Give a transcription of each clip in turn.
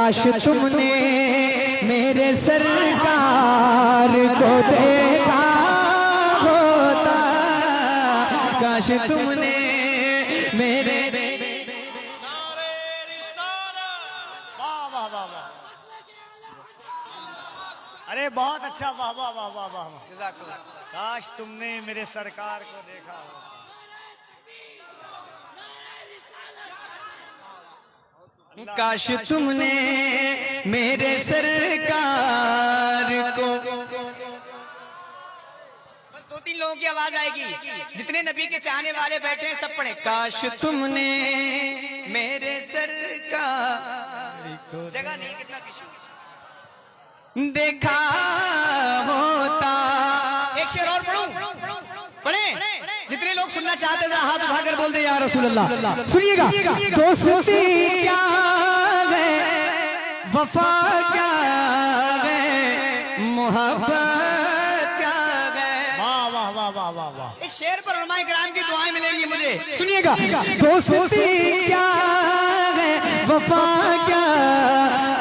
काश तुमने मेरे सरकार को देखा होता, काश तुमने मेरे। अरे बहुत अच्छा, वाह वाह वाह वाह वाह। काश तुमने मेरे सरकार को देखा हो। काश तुमने मेरे सरकार को। बस 2-3 लोगों की आवाज आएगी, जितने नबी के चाहने वाले बैठे हैं सब पढ़े। काश तुमने मेरे सरकार को जगह नहीं, कितना पीछे देखा होता। एक शेर और पढ़ूं, पढ़े। जितने लोग सुनना चाहते हैं हाथ उठाकर बोल दे या रसूल अल्लाह। सुनिएगा, दोस्ती क्या है, वफा क्या है, मोहब्बत क्या है। वाह वाह वाह वाह वाह वाह। इस शेर पर उलमाए किराम की दुआएं मिलेंगी मुझे। सुनिएगा, दोस्ती क्या है, वफा क्या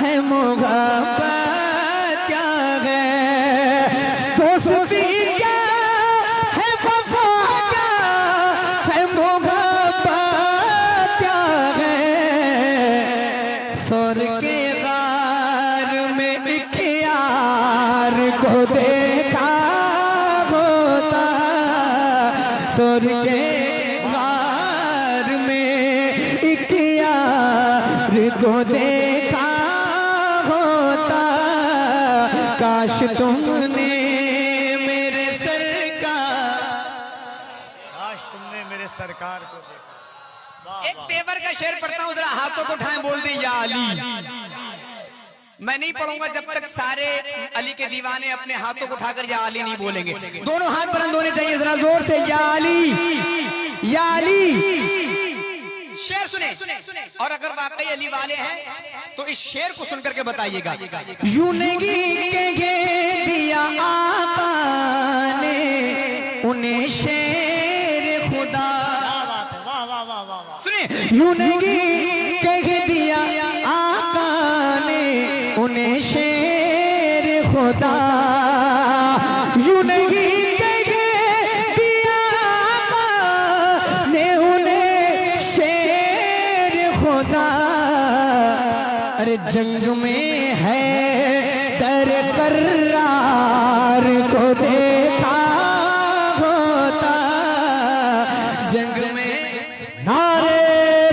है, मोहब्बत क्या है। दोस्ती क्या है, वफा क्या है, मोहब्बत क्या है। सोर के गार में एक यार को देखा होता, सोर के गार में एक यार को देखा होता, काश तुमने मेरे सरकार। काश तुमने मेरे सरकार को देखा। वाह एक वाह। तेवर का शेर पढ़ता हूँ, जरा हाथों को उठाएं, बोल दे या अली। मैं नहीं पढ़ूंगा जब तक सारे अली के दीवाने अपने हाथों को उठाकर या अली नहीं बोलेंगे। दोनों हाथ बुलंद होने चाहिए, जरा जोर से या अली, या अली। शेर सुने, और अगर वाकई अली वाले हैं तो इस शेर को सुनकर के बताइएगा। यूं नहीं कह दिया आका ने उन्हें शेर खुदा। क्या बात है, वाह वाह वाह वाह वाह। सुनिए, यूं नहीं कह दिया आका ने उन्हें शेर खुदा। यूं नहीं कह दिया आका ने उन्हें शेर खुदा। अरे जंग में है दर कर्रार को देखा होता, जंग में नारे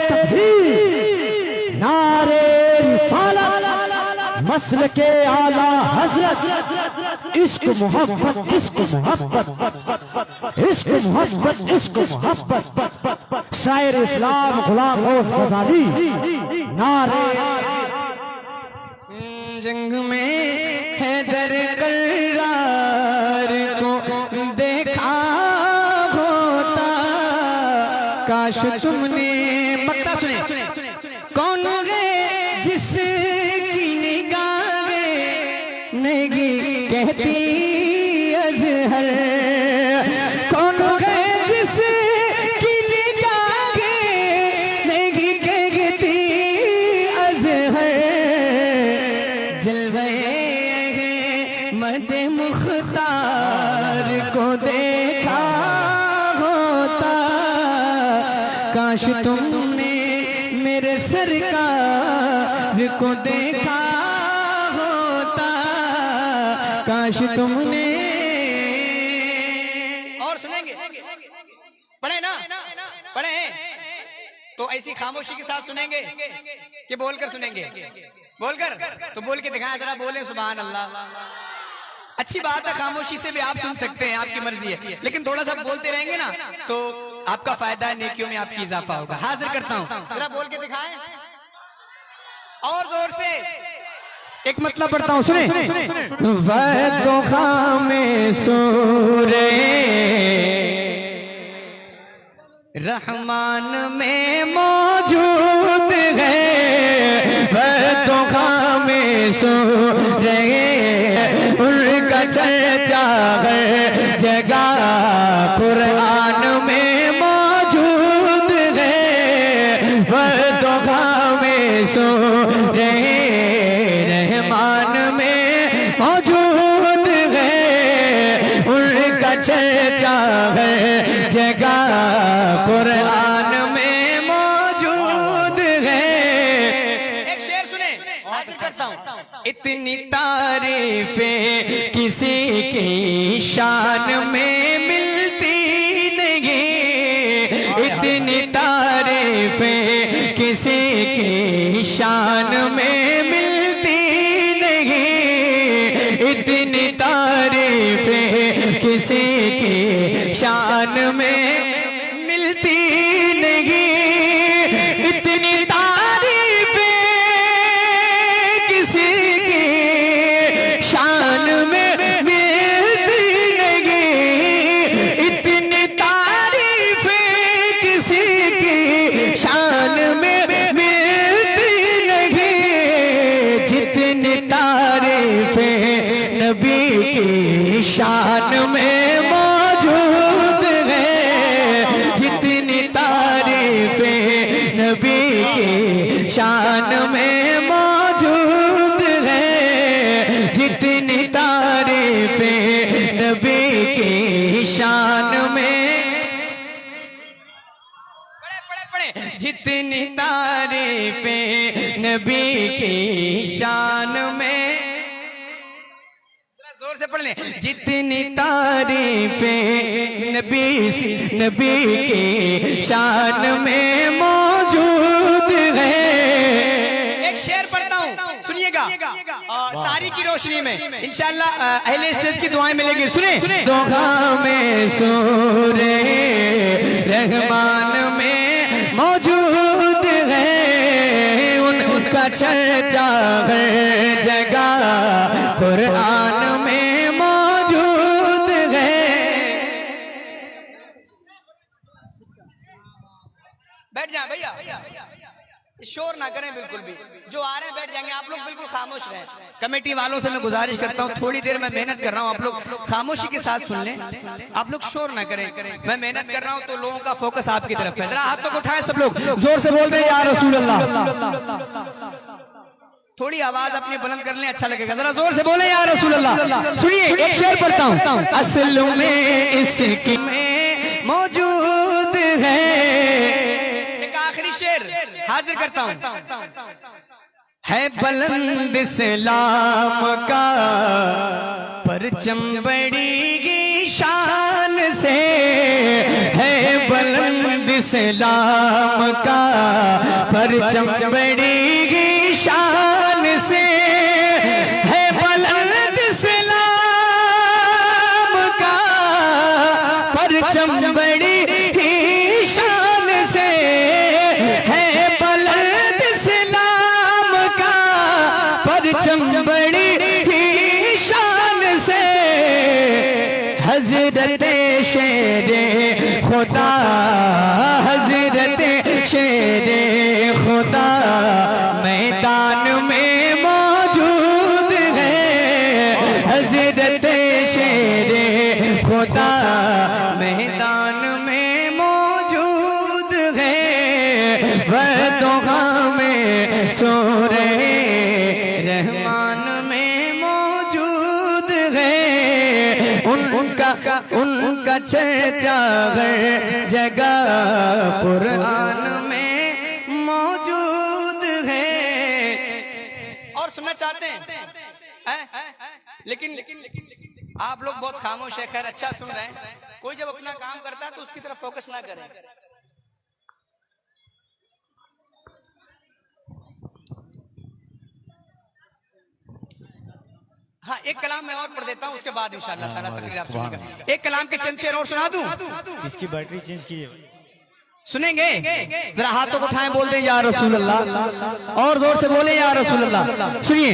तकबीर, नारे रिसालत, मसल के आला हजरत, इश्क मोहब्बत, इश्क मोहब्बत, इश्क मोहब्बत, इश्क मोहब्बत, शायर इस्लाम गुलाम गौस गजाली। नारे जंग में हैदर कर्रार को देखा होता, काश तुमने। मक्ता सुने, कौन है जिसकी निगाहें नहीं कहती अज़हर। कौन है जिसकी निगाहें नहीं कहती अज़हर। जलवे मद मुख्तार को देखा होता, काश तुमने मेरे सरकार को देखा होता, काश तुमने। और सुनेंगे, पढ़े ना, पढ़े तो ऐसी खामोशी के साथ सुनेंगे कि बोलकर सुनेंगे। बोलकर तो बोल के दिखाया, जरा बोले सुभान अल्लाह। अच्छी बात है, खामोशी से भी आप सुन सकते हैं, आपकी मर्जी है, लेकिन थोड़ा सा बोलते रहेंगे ना तो आपका फायदा है, नेकियों में आपकी इजाफा होगा। हाजिर करता हूं, जरा बोल के दिखाएं और जोर से। एक मतलब पढ़ता हूँ, सुने। वह तो खामे सूरे रहमान में मौजूद है, वह तो खामे सूरे उनका चर्चा है जगह कुरान में मौजूद है, वह तो खामे सूरे इतनी तारीफें किसी की शान में मिलती नहीं, इतनी तारीफें किसी की शान में मिलती नहीं, इतनी तारीफें किसी की शान में मिलती नहीं, इतनी तारीफें किसी की शान में मिलती नहीं, इतनी तारीफें किसी की शान में मिलती नहीं, जितनी तारीफें नबी की शान में मौजूद है, जितनी तारीफें नबी की शान में मौजूद है, जितनी तारीफें नबी की शान में, जितनी तारीफें नबी की शान में, जोर से पढ़ लें, जितनी तारीफें नबी की शान में मौजूद है। एक शेर पढ़ता हूँ, सुनिएगा, तारीख की रोशनी में इंशाअल्लाह अहले स्टेज की दुआएं मिलेंगी। सुने, दोहा में सूरे रहमान में मौजूद है, उनका चर्चा हर जगह कुरान में मौजूद है। बैठ जाए भैया, शोर ना करें बिल्कुल भी, जो आ रहे हैं बैठ जाएंगे, आप लोग बिल्कुल खामोश रहें। कमेटी वालों से मैं गुजारिश करता हूँ, थोड़ी देर मैं मेहनत कर रहा हूँ, आप लोग खामोशी के साथ सुन लें, आप लोग शोर ना करें। मैं मेहनत कर रहा हूँ तो लोगों का फोकस आपकी तरफ है। जरा हाथों को उठाएं सब लोग, जोर से बोल रहे हैं या रसूल अल्लाह। थोड़ी आवाज अपनी बुलंद कर लें, अच्छा लगेगा। जरा जोर से बोले या रसूल अल्लाह। सुनिए, एक शेर पढ़ता हूँ, असल में इसकी में मौजूद है। एक आखिरी शेर हाजिर करता हूँ, है बुलंद इस्लाम का परचम बड़ी की शान से, है बुलंद इस्लाम का परचम बड़ी की शान से, है बुलंद इस्लाम का परचम बड़ी ही शान से, है बुलंद इस्लाम का परचम बड़ी ही शान से, हजरत शेरे खुदा, हजरत शेरे खुदा मैदान में मौजूद है, हजरत शेरे खुदा मैदान में मौजूद है, वह दोहा में सूरे रहमान में मौजूद है, उनका चर्चा हर जगह कुरान में मौजूद है। और सुनना चाहते हैं? लेकिन आप लोग बहुत खामोश है। खैर, अच्छा सुन रहे हैं। कोई जब अपना काम करता है तो उसकी तरफ फोकस ना करें। हाँ, एक कलाम मैं और पढ़ देता हूँ, उसके बाद इंशाअल्लाह ताला तकरीर आप सुनिएगा। एक कलाम के चंद शेर और सुना दूं। इसकी बैटरी चेंज की है, सुनेंगे? जरा हाथों को उठाएं, बोल दें या रसूल अल्लाह, और जोर से बोले या रसूल अल्लाह। सुनिए,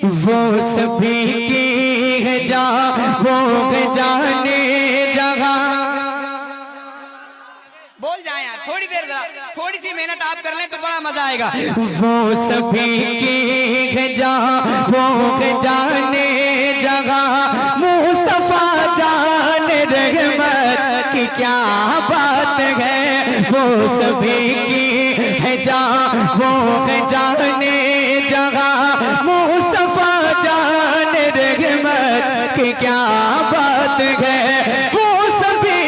वो सभी की है जा, वो है जाने जहां। बोल जाए यार, थोड़ी देर, जरा थोड़ी सी मेहनत आप कर लें तो बड़ा मजा आएगा। वो सभी की है जा, वो है जाने जहां, मुस्तफा जाने रहमत की क्या बात है, वो सभी की है जा, वो है जाने जहां, मुस्तफा जाने रहमत की क्या बात है, वो सभी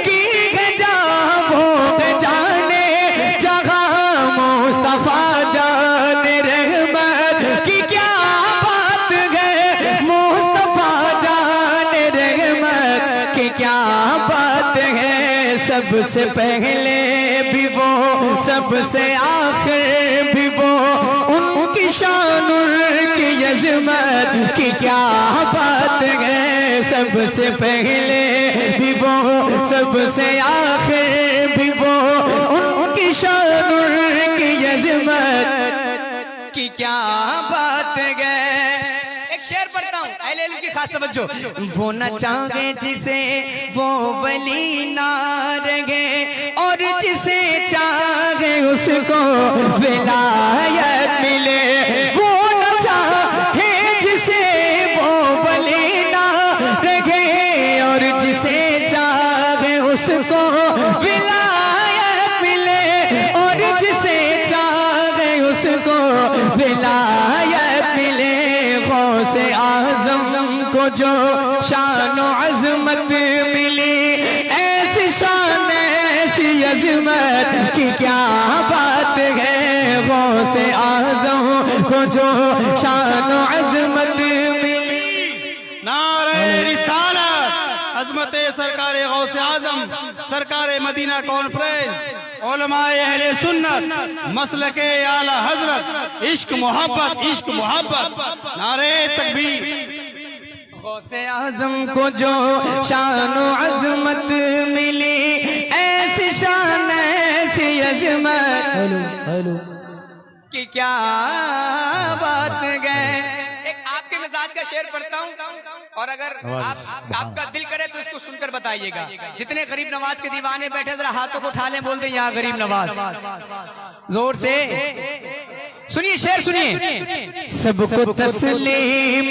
की है जा, वो है जाने जहां, मुस्तफा जाने रहमत सबसे पहले भी वो सबसे आखिर भी वो, उनकी शान की अज़मत की क्या बात है। सबसे पहले भी वो सबसे आखिर भी वो, उनकी शान की अज़मत की क्या बात है। एक शेर पढ़ता हूँ, अहले इल्म की खास तवज्जो। वो न चाहे जिसे वो वली ना रहे, और जिसे चाहे उसको विलायत मिले। वो न चाहे जिसे वो वली ना रहे, और जिसे चाहे उसको विलायत मिले, और जिसे चाहे उसको विलायत मिले। गौसे आज़म को जो शान व अज़मत मिली, ऐसी शान ऐसी अज़मत की क्या बात है। गौसे आज़म को जो शान व अज़मत मिली। नारे रिसालत, अज़मत सरकार गौसे आज़म, सरकार मदीना कॉन्फ्रेंस, उलमाए अहले सुन्नत, मसलके आला हजरत, इश्क मोहब्बत, इश्क मोहब्बत। नारे तकबीर। गौसे आज़म को जो शान व अज़मत मिली, ऐसी शान ऐसी अज़मत की क्या बात है। एक आपके मिजाज का शेर पढ़ता हूँ, और अगर आपका दिल करे तो इसको सुनकर बताइएगा। जितने गरीब नवाज के दीवाने बैठे जरा हाथों को उठा लें, बोल दें यहाँ गरीब नवाज, जोर से सुनिए शेर सुनिए। सबको तस्लीम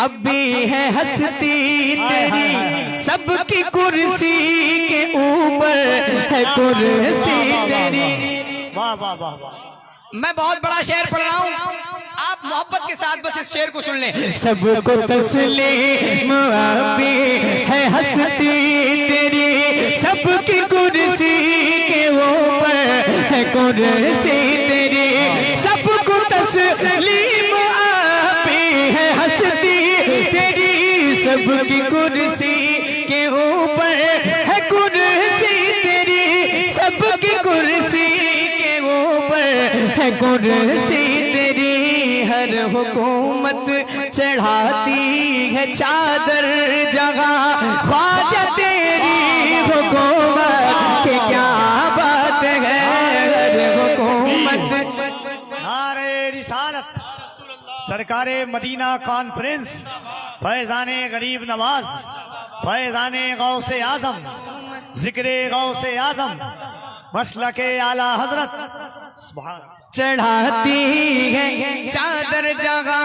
अब भी है हस्ती तेरी, सबकी कुर्सी के ऊपर है कुर्सी तेरी। वाह वाह वाह वाह। मैं बहुत बड़ा शेर पढ़ रहा हूँ, आप मोहब्बत के साथ बस इस शेर को सुन लें। सबको तस्लीम अब भी है हस्ती तेरी, सबकी कुर्सी के ऊपर है कुर्सी तेरी। सबको तस्लीम अब भी है हस्ती तेरी, सबकी कुर्सी के ऊपर है कुर्सी तेरी। सबकी कुर्सी के ऊपर है कुर्सी तेरी। हर हुकूमत चढ़ाती है चादर जगह, ख्वाजा तेरी हुकूमत की क्या बात है। हर हुकूमत नारे रिसालत, सरकारे मदीना कॉन्फ्रेंस, फैजाने गरीब नवाज, फैजाने गौसे आज़म, जिक्रे गौसे आज़म, मसलके आला हजरत। सुभान चढ़ाती है चादर जगह,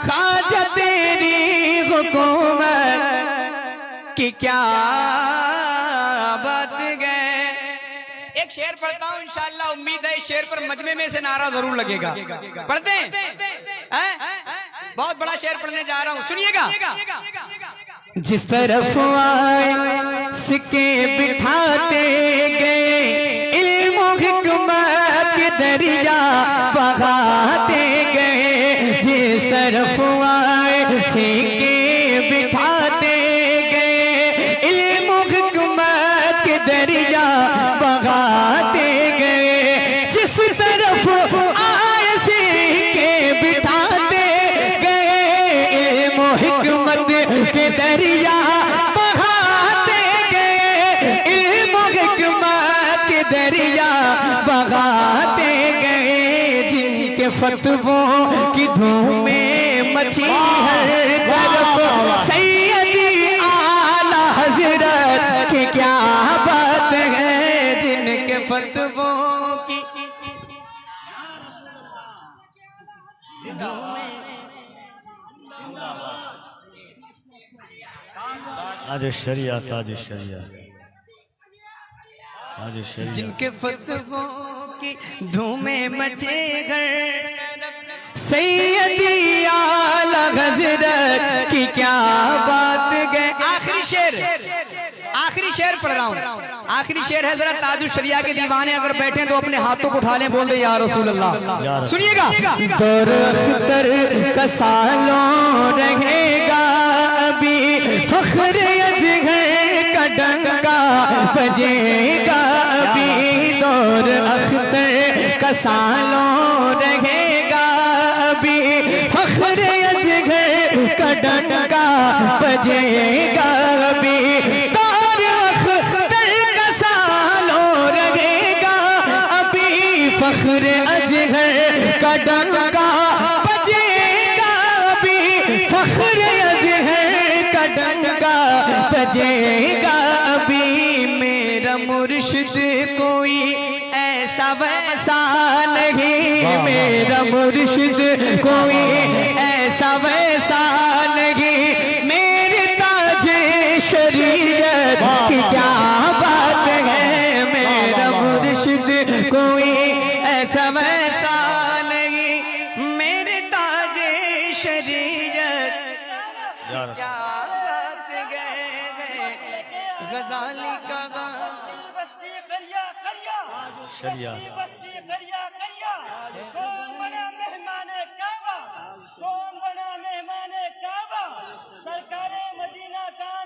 ख्वाजा तेरी हुकूमत की क्या बात है। एक शेर पढ़ता हूँ, इंशाअल्लाह उम्मीद है इस शेर पर मजमे में से नारा जरूर लगेगा। पढ़ते हैं? बहुत बड़ा शेर पढ़ने जा रहा हूँ, सुनिएगा। जिस तरफ आए सिक्के बिठाते गए, इल्म व हिकमत के दरिया बहाते गए। जिस तरफ आए सिक्के बिठाते गए, इल्म व हिकमत के दरिया बहाते गए। जिस तरफ आए सिक्के बिठाते गए, इल्म व हिकमत के दरिया बहाते गए। इल्म व हिकमत के दरिया बहाते गए। जिनके फतवों की धूमें मची हर तरफ, सैयदी आला हजरत की क्या बात है। जिनके फतवों की ताज शरिया, ताज शरिया, ताज शरिया। जिनके फतवों की धूमें मचे घर, सैयदी आला हजरत की क्या बात है। आखिरी शेर पढ़ रहा हूँ। आखिरी शेर है, जरा ताजुश शरिया के दीवाने अगर बैठे तो अपने हाथों को उठा लें, बोल दे या रसूल अल्लाह। सुनिएगा। दर का सालों रहेगा अभी फख्र अजगर का डंका बजेगा, अभी दौर अख्तर का सालों रहेगा, अभी फख्र अजगर का डंका बजेगा, अभी दौर अख्तर का सालों रहेगा, अभी फख्र अजगर का डंका बजेगा, अभी फख्र अजगर का डंका बजेगा, अभी मेरा मुर्शिद कोई ऐसा वैसा नहीं, मेरा मुर्शिद कोई ऐसा वैसा नहीं, मेरे ताजे शरीयत की क्या बात है, मेरा मुर्शिद कोई ऐसा वैसा नहीं, मेरे ताजे शरीयत क्या बात है, गजाली का शरिया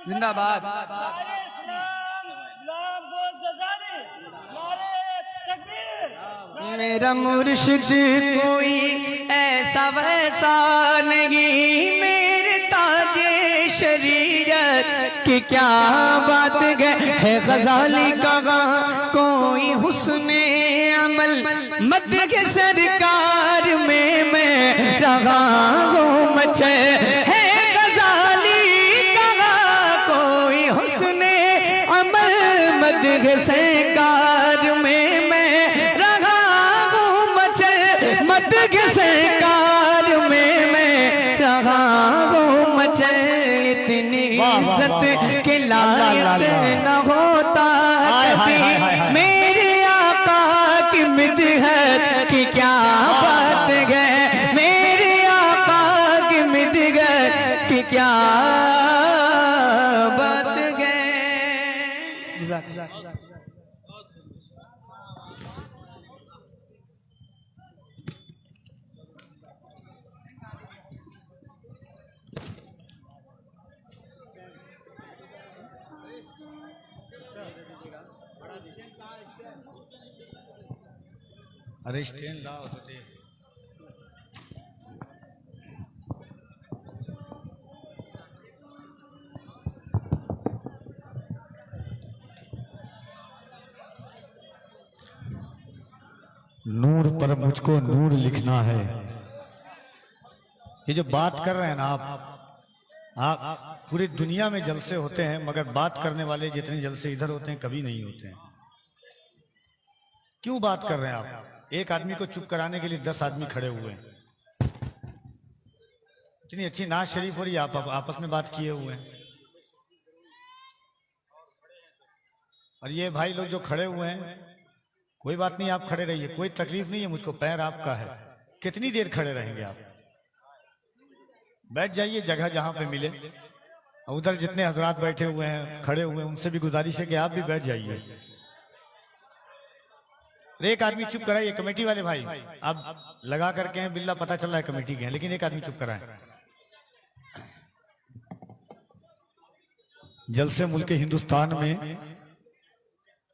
जिंदाबाद। मेरा मुर्शिद कोई ऐसा वैसा नहीं, मेरे ताजे शरीयत की क्या बात है, गजाली का कोई हुस्ने अमल मत के सरकार में मैं रहा हूँ मचे है, गजाली का कोई हुस्ने अमल मत के सरकार में मैं रहा हूँ मचे, मत के सरकार में मैं रहा हूँ मचे, इतनी इज्जत के लायक न होता कभी मेरे आका की मिदहत की क्या बात है, मेरे आका की मिदहत की क्या बात है। अरे स्टैंड लाओ तो दे। नूर पर मुझको नूर लिखना है। ये जो बात कर रहे हैं ना आप पूरी दुनिया में जलसे होते हैं, मगर बात करने वाले जितने जलसे इधर होते हैं कभी नहीं होते हैं। क्यों बात कर रहे हैं आप? एक आदमी को चुप कराने के लिए 10 आदमी खड़े हुए हैं। इतनी अच्छी नाज शरीफ हो रही है, आप आपस में बात किए हुए हैं। और ये भाई लोग जो खड़े हुए हैं, कोई बात नहीं, आप खड़े रहिए, कोई तकलीफ नहीं है मुझको, पैर आपका है। कितनी देर खड़े रहेंगे आप? बैठ जाइए जगह जहां पे मिले। उधर जितने हजरात बैठे हुए हैं, खड़े हुए हैं, उनसे भी गुजारिश है कि आप भी बैठ जाइए। एक आदमी चुप कराइए, कमेटी वाले भाई अब लगा करके हैं बिल्ला, पता चल रहा है कमेटी के हैं, लेकिन एक आदमी चुप कराए। जलसे मुल्क हिंदुस्तान में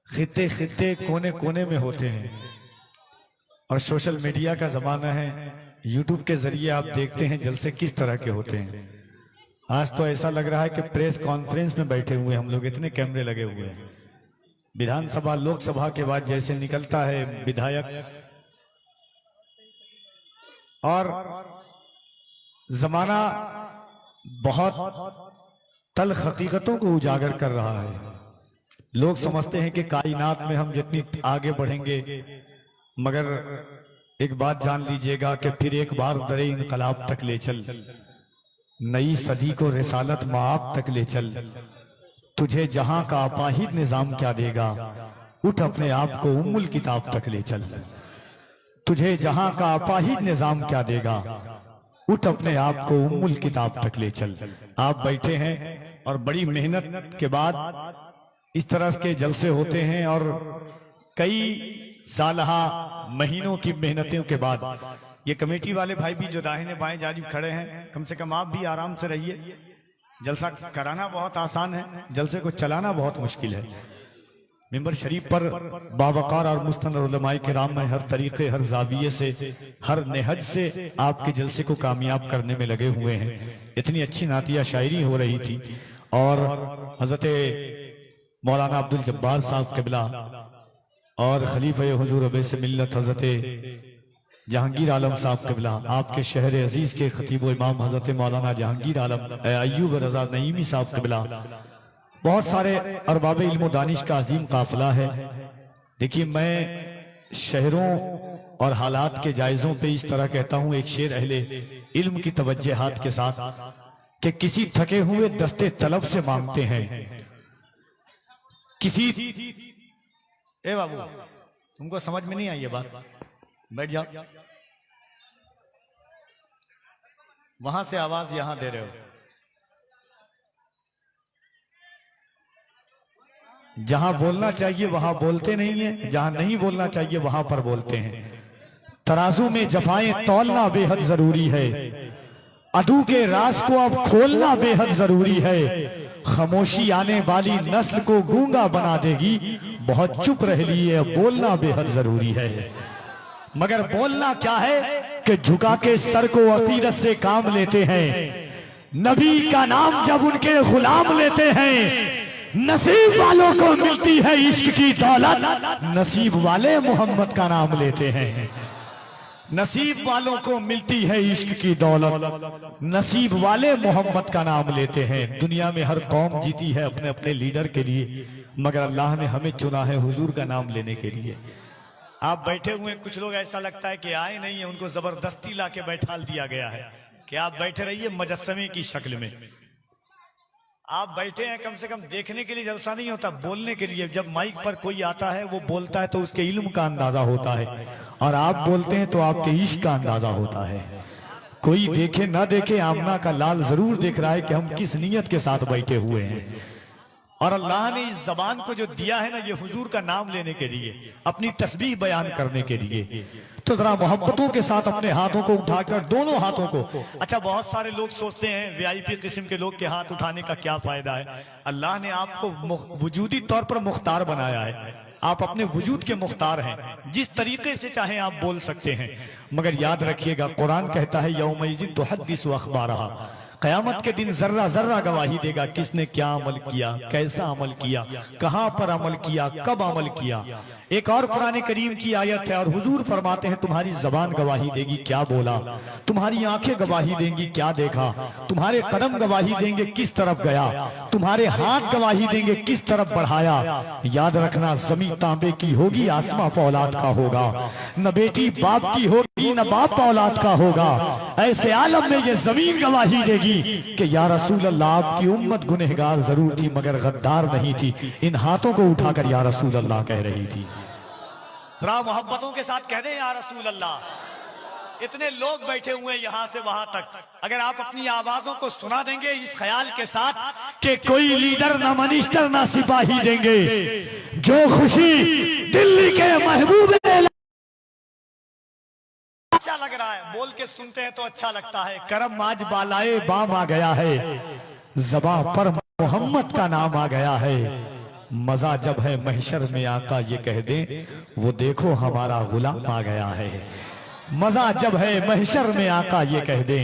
खित्ते खित्ते कोने कोने में होते हैं और सोशल मीडिया का जमाना है। यूट्यूब के जरिए आप देखते हैं जलसे किस तरह के होते हैं। आज तो ऐसा लग रहा है कि प्रेस कॉन्फ्रेंस में बैठे हुए हम लोग, इतने कैमरे लगे हुए हैं। विधानसभा लोकसभा के बाद जैसे निकलता है विधायक और जमाना बहुत तल्ख हकीकतों को उजागर कर रहा है। लोग समझते हैं कि कायनात में हम जितनी आगे बढ़ेंगे, मगर एक बात जान लीजिएगा कि फिर एक बार दरे इनकलाब तक ले चल, नई सदी को रिसालत माप तक ले चल। तुझे जहां का अपाहिद निजाम क्या देगा, उठ अपने आप को उम्मुल किताब तक ले चल। तुझे जहां का अपाहिद निजाम क्या देगा, उठ अपने आप को उम्मुल किताब तक ले चल। आप बैठे हैं और बड़ी मेहनत के बाद इस तरह के जलसे होते हैं और कई सालहा महीनों की मेहनतों के बाद ये कमेटी वाले भाई भी जो दाहिने बाएं जानिब खड़े हैं, कम से कम आप भी आराम से रहिए। जलसा कराना बहुत आसान है, जलसे को चलाना बहुत मुश्किल है। मिंबर शरीफ पर बावकार और मुस्तनद उलमाए किराम में हर तरीके, हर जाविये से, हर नेहज से आपके जलसे को कामयाब करने में लगे हुए हैं। इतनी अच्छी नातिया शायरी हो रही थी और हजरत मौलाना अब्दुल जब्बार साहब क़िबला और खलीफा हुजूर अबैस मिल्लत हजरत जहांगीर आलम साहब क़िबला, आपके शहर अजीज के खतीब व इमाम हजरत मौलाना जहांगीर आलम अय्यूब रजा नईमी साहब क़िबला, बहुत सारे अरबाब इल्म दानिश का अजीम काफिला है। देखिए, मैं शहरों और हालात के जायजों पे इस तरह कहता हूं, एक शेर अहले इल्म की तवज्जुहात के साथ, कि किसी थके हुए दस्ते तलब से मांगते हैं, किसी ए बाबू तुमको समझ में नहीं आई ये बात, बैठ जाओ, वहां से आवाज यहां दे रहे हो। जहां बोलना चाहिए वहां बोलते नहीं है, जहां नहीं बोलना चाहिए वहां पर बोलते हैं। तराजू में जफाएं तौलना बेहद जरूरी है, अदू के राज को अब खोलना बेहद जरूरी है। खामोशी आने वाली नस्ल को गूंगा बना देगी, बहुत चुप रह लिए, बोलना बेहद जरूरी है। मगर बोलना क्या है कि झुका के सर को अकीदत से काम लेते हैं। नबी का नाम जब उनके गुलाम लेते हैं, नसीब वालों को मिलती है इश्क की दौलत, नसीब वाले मोहम्मद का नाम लेते हैं। नसीब वालों को मिलती है इश्क की दौलत, नसीब वाले मोहम्मद का नाम लेते हैं। दुनिया में हर कौम जीती है अपने अपने लीडर के लिए, मगर अल्लाह ने हमें चुना है हुजूर का नाम लेने के लिए। आप बैठे हुए, कुछ लोग ऐसा लगता है कि आए नहीं है, उनको जबरदस्ती लाके बैठाल दिया गया है कि आप बैठे रहिए मुजस्समे की शक्ल में। आप बैठे हैं कम से कम देखने के लिए, जलसा नहीं होता, बोलने के लिए। जब माइक पर कोई आता है वो बोलता है तो उसके इल्म का अंदाजा होता है, और आप बोलते हैं तो आपके इश्क का अंदाजा होता है। कोई देखे ना देखे, आमना का लाल जरूर देख रहा है कि हम किस नीयत के साथ बैठे हुए हैं। और अल्लाह ने इस जबान को जो दिया है ना, ये हुजूर का नाम लेने के लिए, अपनी तस्बीह बयान करने के लिए। तो जरा मोहब्बतों के साथ अपने हाथों को उठाकर, दोनों हाथों को, अच्छा बहुत सारे लोग सोचते हैं वीआईपी किस्म के लोग के हाथ उठाने का क्या फायदा है। अल्लाह ने आपको वजूदी तौर पर मुख्तार बनाया है, आप अपने वजूद के मुख्तार हैं, जिस तरीके से चाहे आप बोल सकते हैं। मगर याद रखिएगा, कुरान कहता है यौमइज़िन तुहद्दिसु अख़बारहा, कयामत के दिन जर्रा जर्रा गवाही देगा किसने क्या अमल किया, कैसा अमल किया, कहां पर अमल किया, कब अमल किया। एक और कुरान करीम की आयत है और हुजूर फरमाते हैं तुम्हारी जबान गवाही देगी क्या बोला, तुम्हारी आंखें गवाही देंगी क्या देखा, तुम्हारे कदम गवाही देंगे किस तरफ गया, तुम्हारे हाथ गवाही देंगे किस तरफ बढ़ाया। याद रखना, जमीन तांबे की होगी, आसमां फौलाद का होगा, न बेटी बाप की होगी, न बाप औलाद का होगा। ऐसे आलम में ये जमीन गवाही देगी कि या रसूल अल्लाह आपकी उम्मत गुनहगार जरूर थी मगर गद्दार नहीं थी। इन हाथों को उठाकर या रसूल अल्लाह कह रही थी। जरा मोहब्बतों के साथ कह दे या रसूल अल्लाह। इतने लोग बैठे हुए हैं यहां से वहां तक, अगर आप अपनी आवाजों को सुना देंगे इस ख्याल के साथ कि कोई लीडर ना मिनिस्टर ना सिपाही देंगे, जो खुशी दिल्ली के महबूब अच्छा लग रहा है, बोल के सुनते हैं तो अच्छा लगता है। करम आज बालाए बाम आ गया है, ज़बां पर मोहम्मद का नाम आ गया है। मजा जब है महशर में आका ये कह दे वो देखो हमारा गुलाम आ गया है। मजा जब है महशर में आका ये कह दे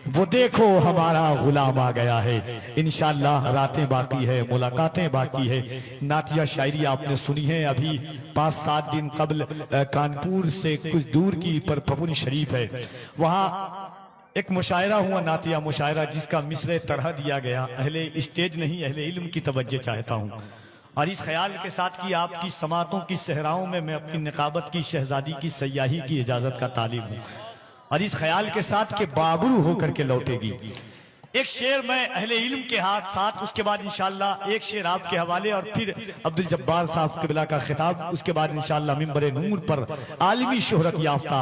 वो देखो हमारा गुलाम आ गया है। इंशाअल्लाह रातें बाकी है, मुलाकातें बाकी है। नातिया शायरी आपने सुनी है, अभी 5-7 दिन कबल कानपुर से कुछ दूर की पर पपुन शरीफ है, वहाँ एक मुशायरा हुआ, नातिया मुशायरा, जिसका मिसरे तरह दिया गया। अहले स्टेज नहीं, अहले इल्म की तवज्जो चाहता हूँ, और इस ख्याल के साथ कि आपकी समातों की सहराओं में मैं अपनी निकाबत की शहजादी की सयाही की इजाजत का तालिब हूँ, और इस ख्याल के साथ के बाबरू होकर के लौटेगी। एक शेर मैं अहले इल्म के साथ, उसके बाद इंशाअल्लाह एक शेर आपके हवाले, और फिर अब्दुल जब्बार साहब क़िबला का खिताब, उसके बाद इंशाअल्लाह मिंबर नूर पर आलमी शोहरत याफ्ता